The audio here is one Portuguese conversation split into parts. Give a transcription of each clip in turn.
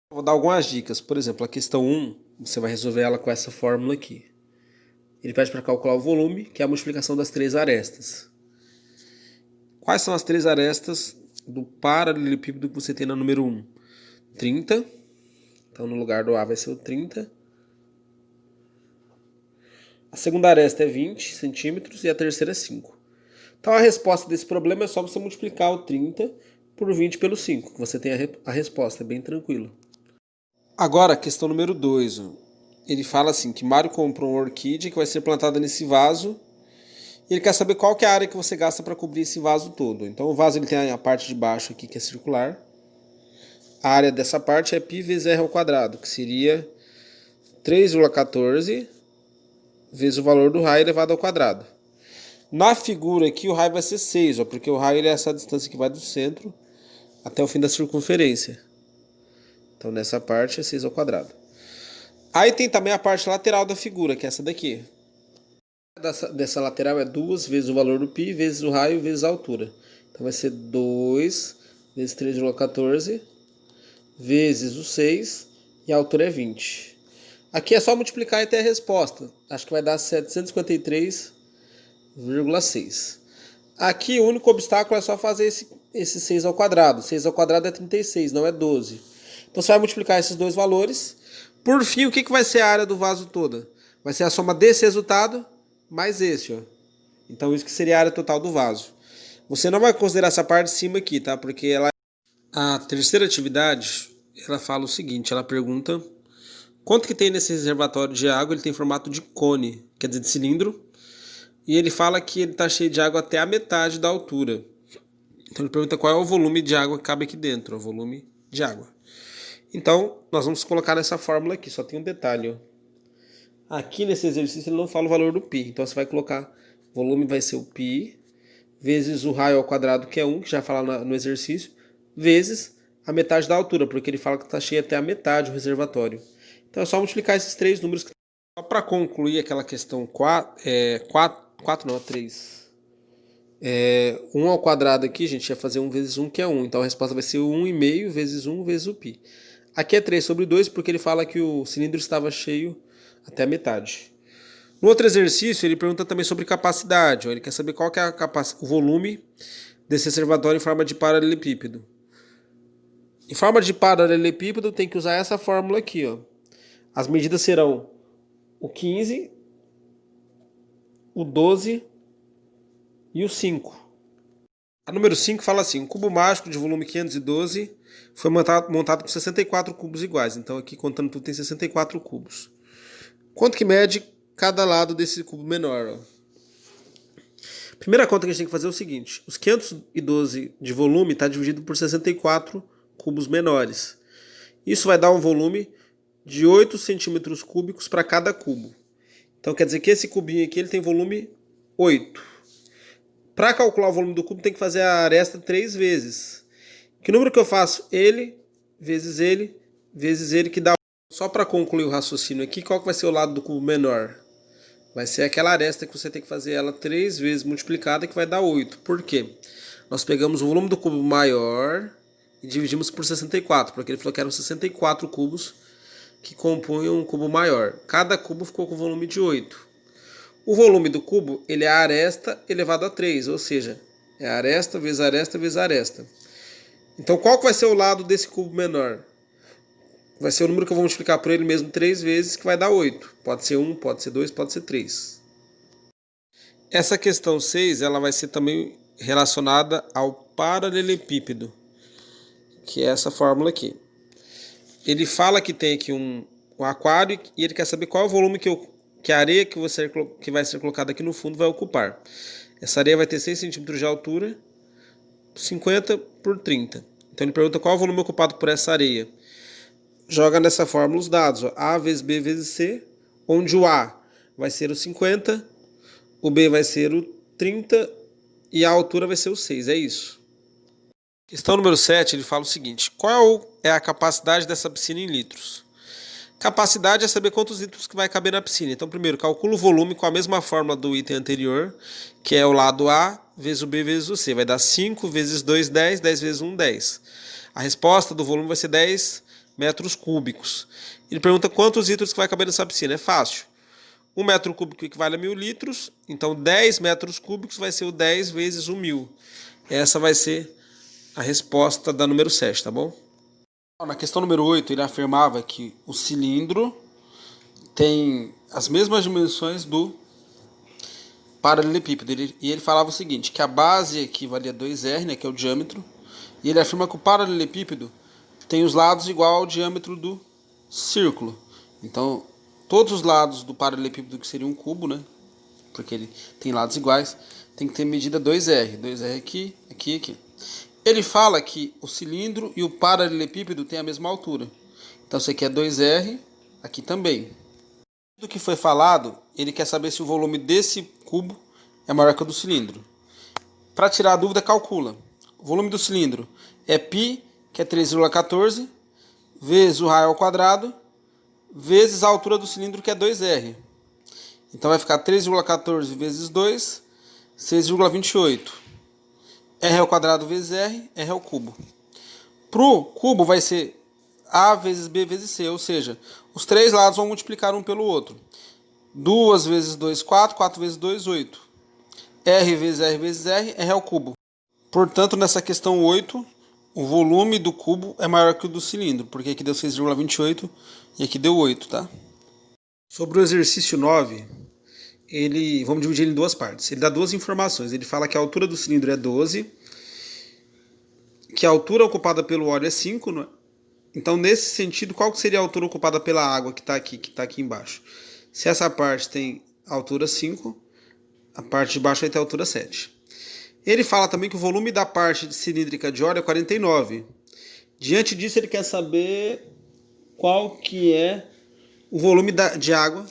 Vou dar algumas dicas. Por exemplo, a questão 1, você vai resolver ela com essa fórmula aqui. Ele pede para calcular o volume, que é a multiplicação das três arestas. Quais são as três arestas do paralelepípedo que você tem na número 1? 30. Então, no lugar do A vai ser o 30. A segunda aresta é 20 centímetros e a terceira é 5. Então, a resposta desse problema é só você multiplicar o 30 por 20 pelo 5, que você tem a resposta, é bem tranquilo. Agora, a questão número 2. Ele fala assim, que Mário comprou uma orquídea que vai ser plantada nesse vaso. E ele quer saber qual que é a área que você gasta para cobrir esse vaso todo. Então o vaso ele tem a parte de baixo aqui que é circular. A área dessa parte é π vezes r ao quadrado, que seria 3,14 vezes o valor do raio elevado ao quadrado. Na figura aqui o raio vai ser 6, porque o raio é essa distância que vai do centro até o fim da circunferência. Então nessa parte é 6 ao quadrado. Aí tem também a parte lateral da figura, que é essa daqui. Dessa lateral é 2 vezes o valor do π, vezes o raio, vezes a altura. Então vai ser 2 vezes 3,14, vezes o 6, e a altura é 20. Aqui é só multiplicar e ter a resposta. Acho que vai dar 753,6. Aqui o único obstáculo é só fazer esse 6 ao quadrado. 6 ao quadrado é 36, não é 12. Então você vai multiplicar esses dois valores. Por fim, o que vai ser a área do vaso toda? Vai ser a soma desse resultado mais esse, ó. Então isso que seria a área total do vaso. Você não vai considerar essa parte de cima aqui, tá? Porque ela... A terceira atividade, ela fala o seguinte, ela pergunta quanto que tem nesse reservatório de água. Ele tem formato de cone, quer dizer, de cilindro. E ele fala que ele está cheio de água até a metade da altura. Então ele pergunta qual é o volume de água que cabe aqui dentro, o volume de água. Então, nós vamos colocar nessa fórmula aqui, só tem um detalhe, ó. Aqui nesse exercício ele não fala o valor do π, então você vai colocar, o volume vai ser o π, vezes o raio ao quadrado, que é 1, que já fala no exercício, vezes a metade da altura, porque ele fala que está cheio até a metade o reservatório. Então é só multiplicar esses três números. Só para concluir aquela questão 4 não, 3. 1 ao quadrado aqui, gente, ia fazer 1 vezes 1, que é 1. Então a resposta vai ser 1,5 vezes 1 vezes o π. Aqui é 3 sobre 2, porque ele fala que o cilindro estava cheio até a metade. No outro exercício, ele pergunta também sobre capacidade. Ó. Ele quer saber qual que é o volume desse reservatório em forma de paralelepípedo. Em forma de paralelepípedo, tem que usar essa fórmula aqui. Ó. As medidas serão o 15, o 12 e o 5. A número 5 fala assim, um cubo mágico de volume 512 foi montado com 64 cubos iguais. Então aqui, contando tudo, tem 64 cubos. Quanto que mede cada lado desse cubo menor? Ó? Primeira conta que a gente tem que fazer é o seguinte. Os 512 de volume está dividido por 64 cubos menores. Isso vai dar um volume de 8 centímetros cúbicos para cada cubo. Então quer dizer que esse cubinho aqui ele tem volume 8. Para calcular o volume do cubo tem que fazer a aresta 3 vezes. Que número que eu faço? Ele, vezes ele, vezes ele, que dá... Só para concluir o raciocínio aqui, qual que vai ser o lado do cubo menor? Vai ser aquela aresta que você tem que fazer ela 3 vezes multiplicada, que vai dar 8. Por quê? Nós pegamos o volume do cubo maior e dividimos por 64, porque ele falou que eram 64 cubos que compunham um cubo maior. Cada cubo ficou com volume de 8. O volume do cubo ele é a aresta elevado a 3, ou seja, é a aresta vezes a aresta vezes a aresta. Então qual que vai ser o lado desse cubo menor? Vai ser o número que eu vou multiplicar por ele mesmo 3 vezes, que vai dar 8. Pode ser 1, pode ser 2, pode ser 3. Essa questão 6 ela vai ser também relacionada ao paralelepípedo, que é essa fórmula aqui. Ele fala que tem aqui um aquário e ele quer saber qual é o volume que a areia que vai ser colocada aqui no fundo vai ocupar. Essa areia vai ter 6 centímetros de altura, 50 por 30. Então ele pergunta qual é o volume ocupado por essa areia. Joga nessa fórmula os dados, ó. A vezes B vezes C, onde o A vai ser o 50, o B vai ser o 30 e a altura vai ser o 6, é isso. Questão número 7, ele fala o seguinte, qual é a capacidade dessa piscina em litros? Capacidade é saber quantos litros que vai caber na piscina. Então primeiro, calcula o volume com a mesma fórmula do item anterior, que é o lado A vezes o B vezes o C. Vai dar 5 vezes 2, 10, 10 vezes 1, 10. A resposta do volume vai ser 10 metros cúbicos. Ele pergunta quantos litros que vai caber nessa piscina. É fácil. 1 metro cúbico equivale a 1.000 litros, então 10 metros cúbicos vai ser o 10 vezes o 1.000. Essa vai ser a resposta da número 7, tá bom? Na questão número 8, ele afirmava que o cilindro tem as mesmas dimensões do paralelepípedo. E ele falava o seguinte, que a base equivalia a 2R, né, que é o diâmetro, e ele afirma que o paralelepípedo tem os lados igual ao diâmetro do círculo. Então, todos os lados do paralelepípedo, que seria um cubo, né, porque ele tem lados iguais, tem que ter medida 2R. 2R aqui, aqui e aqui. Ele fala que o cilindro e o paralelepípedo têm a mesma altura. Então, isso aqui é 2R, aqui também. Do que foi falado, ele quer saber se o volume desse cubo é maior que o do cilindro. Para tirar a dúvida, calcula. O volume do cilindro é π, que é 3,14, vezes o raio ao quadrado, vezes a altura do cilindro, que é 2R. Então vai ficar 3,14 vezes 2, 6,28. R ao quadrado vezes R ao cubo. Para o cubo vai ser A vezes B vezes C, ou seja, os três lados vão multiplicar um pelo outro. 2 vezes 2, 4, 4 vezes 2, 8. R vezes R ao cubo. Portanto, nessa questão 8, o volume do cubo é maior que o do cilindro, porque aqui deu 6,28 e aqui deu 8, tá? Sobre o exercício 9, vamos dividir ele em duas partes. Ele dá duas informações. Ele fala que a altura do cilindro é 12, que a altura ocupada pelo óleo é 5, não é? Então, nesse sentido, qual que seria a altura ocupada pela água que está aqui embaixo? Se essa parte tem altura 5, a parte de baixo vai ter altura 7. Ele fala também que o volume da parte cilíndrica de óleo é 49. Diante disso, ele quer saber qual que é o volume de água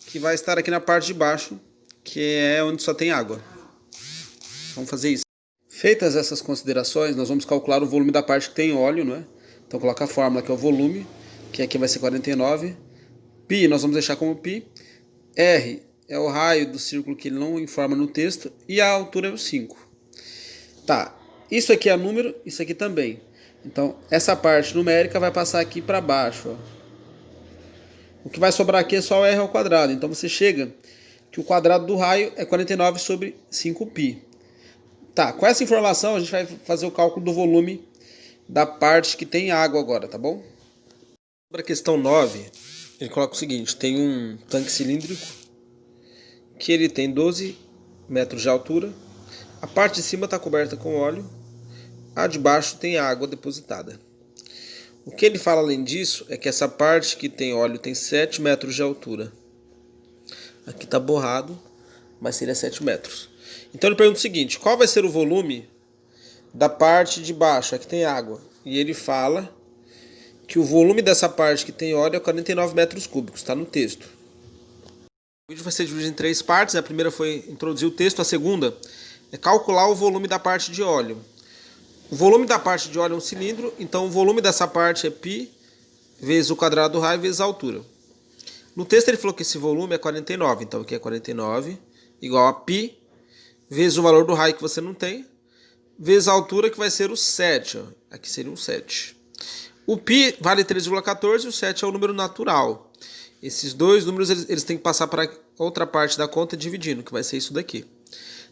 que vai estar aqui na parte de baixo, que é onde só tem água. Vamos fazer isso. Feitas essas considerações, nós vamos calcular o volume da parte que tem óleo, não é? Então coloca a fórmula que é o volume, que aqui vai ser 49. Π nós vamos deixar como π. R é o raio do círculo que ele não informa no texto. E a altura é o 5. Tá, isso aqui é número, isso aqui também. Então essa parte numérica vai passar aqui para baixo. Ó. O que vai sobrar aqui é só o R ao quadrado. Então você chega que o quadrado do raio é 49 sobre 5π. Tá, com essa informação a gente vai fazer o cálculo do volume da parte que tem água agora, tá bom? Sobre a questão 9, ele coloca o seguinte, tem um tanque cilíndrico que ele tem 12 metros de altura, a parte de cima está coberta com óleo, a de baixo tem água depositada. O que ele fala além disso é que essa parte que tem óleo tem 7 metros de altura. Aqui está borrado, mas seria 7 metros. Então ele pergunta o seguinte, qual vai ser o volume da parte de baixo, aqui tem água, e ele fala que o volume dessa parte que tem óleo é 49 metros cúbicos, está no texto. O vídeo vai ser dividido em 3 partes, a primeira foi introduzir o texto, a segunda é calcular o volume da parte de óleo. O volume da parte de óleo é um cilindro, então o volume dessa parte é π vezes o quadrado do raio vezes a altura. No texto ele falou que esse volume é 49, então aqui é 49 igual a π vezes o valor do raio que você não tem, vezes a altura que vai ser o 7. Ó. Aqui seria um 7. O π vale 3,14 e o 7 é o número natural. Esses dois números eles têm que passar para outra parte da conta dividindo, que vai ser isso daqui.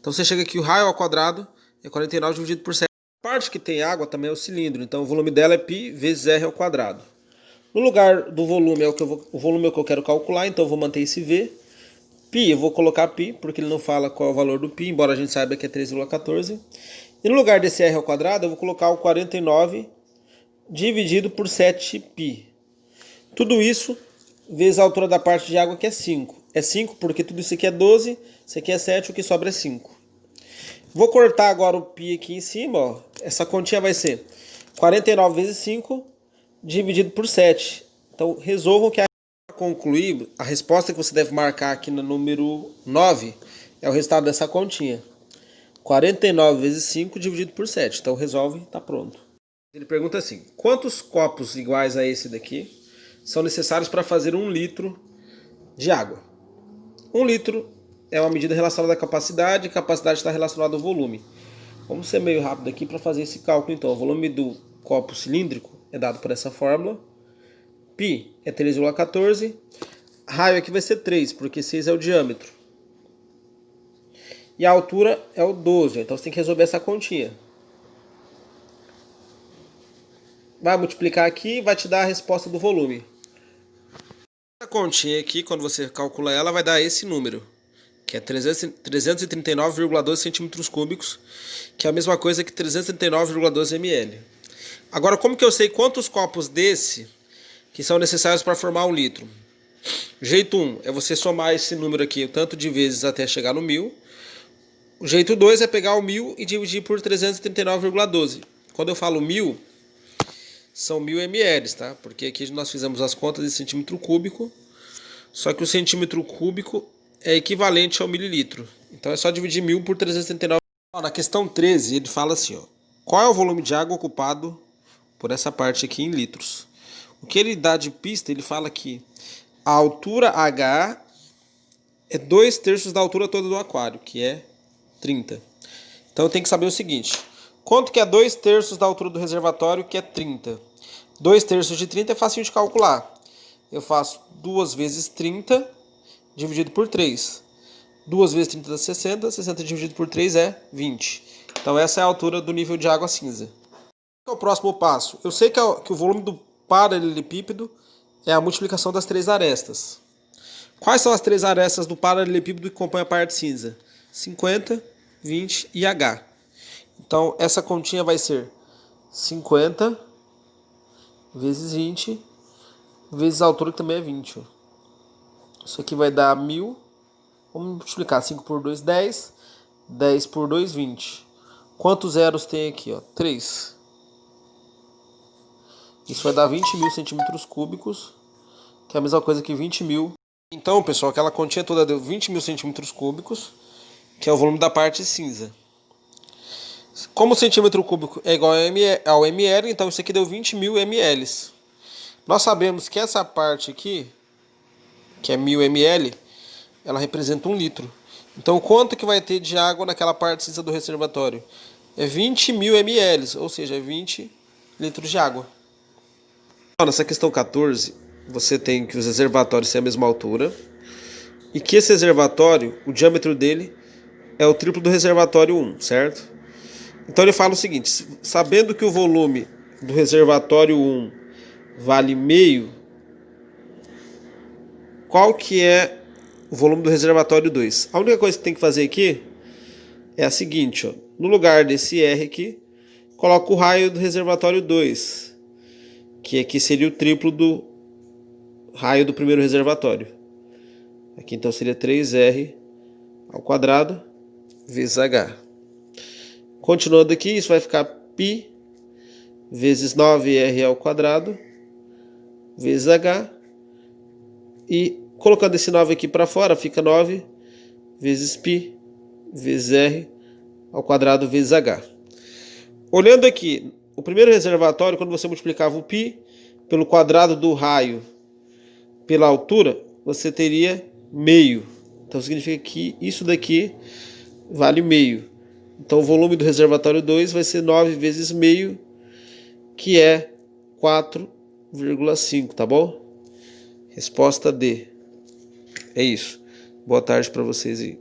Então você chega aqui, o raio ao quadrado é 49 dividido por 7. A parte que tem água também é o cilindro, então o volume dela é π vezes R ao quadrado. No lugar do volume, o volume é o que eu quero calcular, então eu vou manter esse V. π, eu vou colocar π, porque ele não fala qual é o valor do π, embora a gente saiba que é 3,14. E no lugar desse R ao quadrado, eu vou colocar o 49 dividido por 7π. Tudo isso vezes a altura da parte de água, que é 5. É 5 porque tudo isso aqui é 12, isso aqui é 7, o que sobra é 5. Vou cortar agora o π aqui em cima. Ó. Essa continha vai ser 49 vezes 5 dividido por 7. Então resolvam que para concluir, a resposta que você deve marcar aqui no número 9 é o resultado dessa continha. 49 vezes 5 dividido por 7. Então resolve, está pronto. Ele pergunta assim, quantos copos iguais a esse daqui são necessários para fazer 1 litro de água? 1 litro é uma medida relacionada à capacidade, e capacidade está relacionada ao volume. Vamos ser meio rápido aqui para fazer esse cálculo então. O volume do copo cilíndrico é dado por essa fórmula. π é 3,14. Raio aqui vai ser 3, porque 6 é o diâmetro. E a altura é o 12, então você tem que resolver essa continha. Vai multiplicar aqui e vai te dar a resposta do volume. A continha aqui, quando você calcula ela, vai dar esse número, que é 339,12 centímetros cúbicos, que é a mesma coisa que 339,12 ml. Agora, como que eu sei quantos copos desse que são necessários para formar 1 litro? Jeito 1 é você somar esse número aqui, o tanto de vezes até chegar no 1000. O jeito 2 é pegar o 1000 e dividir por 339,12. Quando eu falo 1000, são 1000 ml, tá? Porque aqui nós fizemos as contas de centímetro cúbico, só que o centímetro cúbico é equivalente ao mililitro. Então é só dividir 1000 por 339. Na questão 13, ele fala assim, ó, qual é o volume de água ocupado por essa parte aqui em litros? O que ele dá de pista, ele fala que a altura H é 2/3 da altura toda do aquário, que é 30. Então eu tenho que saber o seguinte, quanto que é 2/3 da altura do reservatório, que é 30? 2/3 de 30 é facinho de calcular. Eu faço 2 vezes 30 dividido por 3. 2 vezes 30 dá 60, 60 dividido por 3 é 20. Então essa é a altura do nível de água cinza. Qual é o próximo passo? Eu sei que o volume do paralelepípedo é a multiplicação das 3 arestas. Quais são as 3 arestas do paralelepípedo que compõem a parte cinza? 50, 20 e H. Então essa continha vai ser 50 vezes 20 vezes a altura, que também é 20. Isso aqui vai dar 1000. Vamos multiplicar 5 por 2, 10. 10 por 2, 20. Quantos zeros tem aqui? 3. Isso vai dar 20.000 centímetros cúbicos, que é a mesma coisa que 20.000. Então, pessoal, aquela continha toda deu 20.000 centímetros cúbicos, que é o volume da parte cinza. Como o centímetro cúbico é igual ao ml, então isso aqui deu 20.000 ml. Nós sabemos que essa parte aqui, que é 1000 ml, ela representa 1 litro. Então, quanto que vai ter de água naquela parte cinza do reservatório? É 20.000 ml, ou seja, é 20 litros de água. Nessa questão 14, você tem que os reservatórios têm a mesma altura e que esse reservatório, o diâmetro dele é o triplo do reservatório 1, certo? Então ele fala o seguinte, sabendo que o volume do reservatório 1 vale meio, qual que é o volume do reservatório 2? A única coisa que tem que fazer aqui é a seguinte, ó, no lugar desse R aqui, coloca o raio do reservatório 2, que aqui seria o triplo do raio do primeiro reservatório. Aqui então seria 3R ao quadrado vezes H. Continuando aqui, isso vai ficar π vezes 9R ao quadrado vezes H. E colocando esse 9 aqui para fora, fica 9 vezes π vezes R ao quadrado vezes H. Olhando aqui, o primeiro reservatório, quando você multiplicava o π pelo quadrado do raio pela altura, você teria meio. Então significa que isso daqui vale meio. Então o volume do reservatório 2 vai ser 9 vezes meio, que é 4,5, tá bom? Resposta D. É isso. Boa tarde para vocês aí.